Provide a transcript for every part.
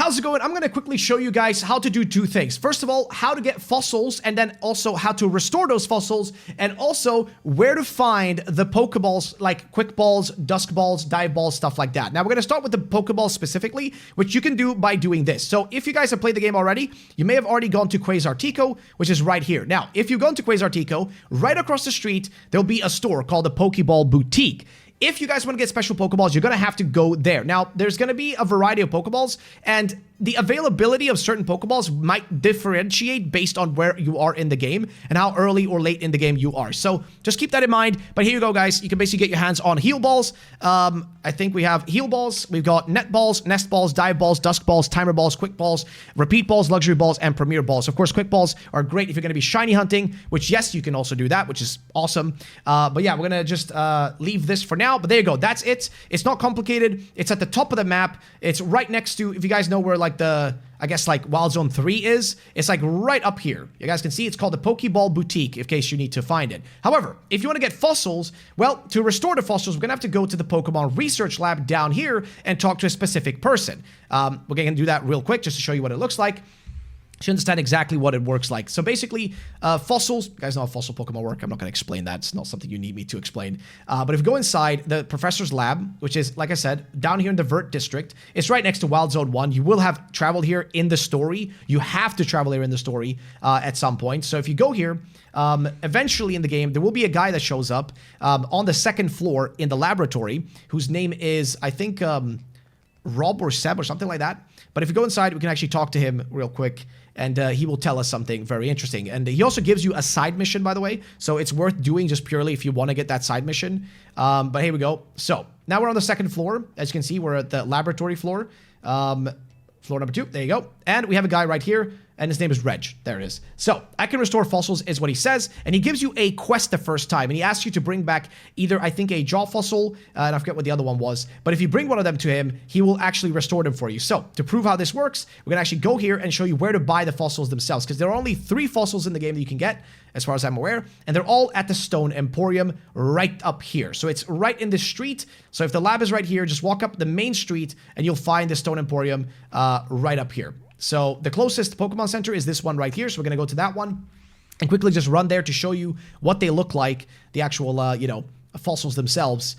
how's it going? I'm going to quickly show you guys how to do two things. First of all, how to get fossils, and then also how to restore those fossils, and also where to find the Pokeballs, like Quick Balls, Dusk Balls, Dive Balls, stuff like that. Now, we're going to start with the Pokeballs specifically, which you can do by doing this. So if you guys have played the game already, you may have already gone to Quasartico, which is right here. Now, if you've gone to Quasartico, right across the street, there'll be a store called the Pokeball Boutique. If you guys want to get special Pokeballs, you're going to have to go there. Now, there's going to be a variety of Pokeballs, and the availability of certain Pokeballs might differentiate based on where you are in the game and how early or late in the game you are. So just keep that in mind. But here you go, guys. You can basically get your hands on Heal Balls. I think we have Heal Balls. We've got Net Balls, Nest Balls, Dive Balls, Dusk Balls, Timer Balls, Quick Balls, Repeat Balls, Luxury Balls, and Premier Balls. Of course, Quick Balls are great if you're going to be shiny hunting, which, yes, you can also do that, which is awesome. But yeah, we're going to just leave this for now. But there you go. That's it. It's not complicated. It's at the top of the map. It's right next to, if you guys know where like the, I guess like Wild Zone 3 is, it's like right up here. You guys can see it's called the Pokeball Boutique in case you need to find it. However, if you want to get fossils, well, to restore the fossils, we're going to have to go to the Pokemon Research Lab down here and talk to a specific person. We're going to do that real quick just to show you what it looks like. To understand exactly what it works like. So basically, fossils, you guys know how fossil Pokemon work. I'm not going to explain that. It's not something you need me to explain. But if you go inside the professor's lab, which is, like I said, down here in the Vert District, it's right next to Wild Zone 1. You will have traveled here in the story. You have to travel here in the story at some point. So if you go here, eventually in the game, there will be a guy that shows up on the second floor in the laboratory, whose name is, I think, Rob or Seb or something like that. But if you go inside, we can actually talk to him real quick, and he will tell us something very interesting. And he also gives you a side mission, by the way, so it's worth doing just purely if you want to get that side mission. But here we go. So now we're on the second floor. As you can see, we're at the laboratory floor. Floor number 2. There you go. And we have a guy right here, and his name is Reg. There it is. So, I can restore fossils is what he says, and he gives you a quest the first time, and he asks you to bring back either, I think, a jaw fossil, and I forget what the other one was, but if you bring one of them to him, he will actually restore them for you. So, to prove how this works, we're going to actually go here and show you where to buy the fossils themselves, because there are only 3 fossils in the game that you can get, as far as I'm aware, and they're all at the Stone Emporium right up here. So, it's right in the street. So, if the lab is right here, just walk up the main street, and you'll find the Stone Emporium right up here. So the closest Pokemon Center is this one right here. So we're going to go to that one and quickly just run there to show you what they look like, the actual, you know, fossils themselves,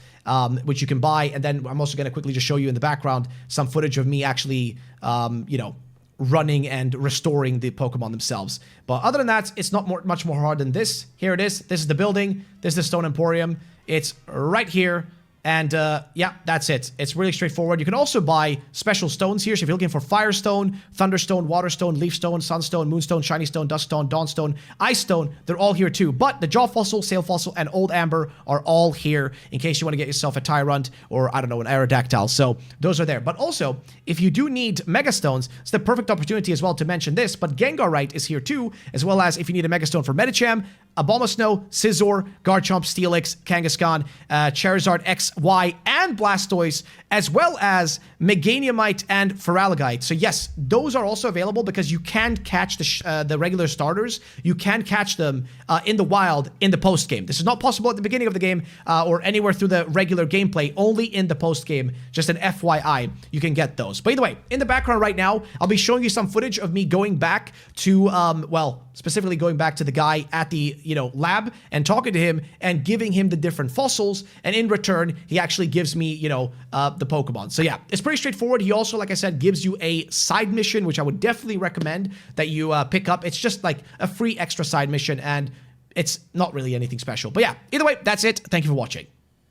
which you can buy. And then I'm also going to quickly just show you in the background some footage of me actually, you know, running and restoring the Pokemon themselves. But other than that, it's not much more hard than this. Here it is. This is the building. This is the Stone Emporium. It's right here. And, yeah, that's it. It's really straightforward. You can also buy special stones here. So if you're looking for Firestone, Thunderstone, Waterstone, Leafstone, Sunstone, Moonstone, Shiny Stone, Duststone, Dawnstone, Ice Stone, they're all here too. But the Jaw Fossil, Sail Fossil, and Old Amber are all here in case you want to get yourself a Tyrant or, I don't know, an Aerodactyl. So those are there. But also, if you do need Mega Stones, it's the perfect opportunity as well to mention this. But Gengarite is here too, as well as if you need a Mega Stone for Medicham, Abomasnow, Scizor, Garchomp, Steelix, Kangaskhan, Charizard X, Y, and Blastoise, as well as Meganiumite and Feraligatr. So yes, those are also available because you can catch the regular starters. You can catch them in the wild in the post-game. This is not possible at the beginning of the game or anywhere through the regular gameplay, only in the post-game. Just an FYI, you can get those. By the way, in the background right now, I'll be showing you some footage of me going back to, well, specifically going back to the guy at the, you know, lab and talking to him and giving him the different fossils. And in return, he actually gives me, you know, the Pokemon. So yeah, it's pretty straightforward. He also, like I said, gives you a side mission, which I would definitely recommend that you pick up. It's just like a free extra side mission, and it's not really anything special. But yeah, either way, that's it. Thank you for watching.